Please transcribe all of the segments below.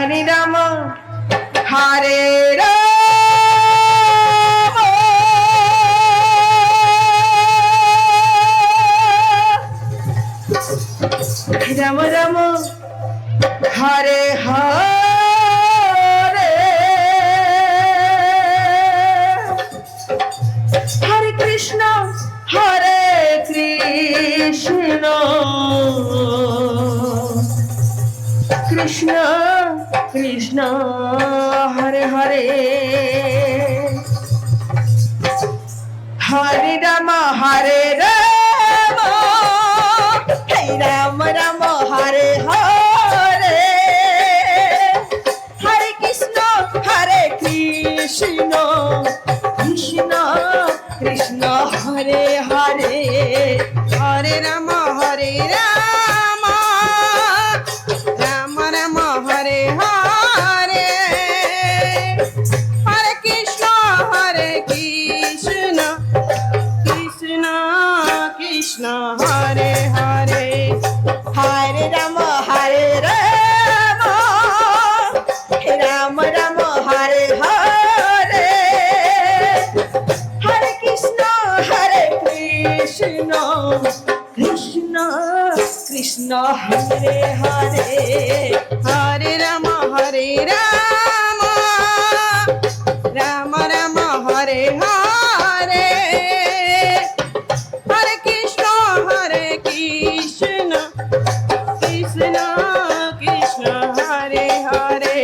Hare Ram Hare Ram Ram Ram Hare Hare Hare Krishna Hare Krishna Krishna Krishna Hare Hare Hare Ram Hare Ram Ram Ram Hare Hare Hare Krishna Hare Krishna Krishna Krishna Hare Hare Hare Ram Hare Ram Ram Ram Hare Hare Hare Krishna Krishna Krishna Hare Hare Hare Ram Hare Ram Ram Ram Hare Hare Hare Krishna Krishna Krishna Krishna Hare Hare Hare Ram Hare Ram Ram Ram Hare Hare Hare Krishna Krishna Krishna Krishna Hare Hare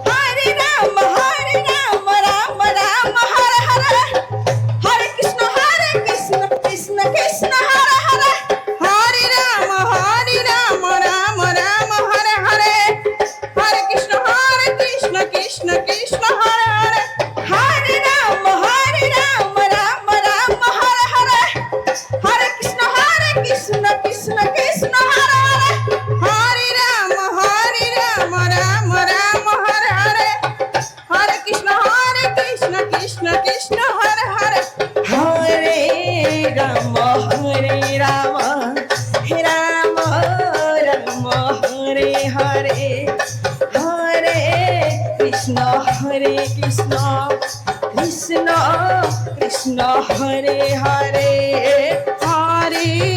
Hare Ram Ram Ram Hare Hare Hare Krishna Krishna Krishna Krishna Hare Hare Hare Ram Ram Ram Hare Hare Hare Krishna Krishna Krishna Hare Hare Hare Ram Ram Ram Hare Hare Hare Krishna Krishna Krishna Krishna Hare Hare Hare Ram Ram Ram Hare Hare Hare Krishna Krishna Krishna Hare Hare Hare Ram Ram Ram Ram Hare Hare Hare Krishna Krishna Krishna Krishna Hare Hare Hare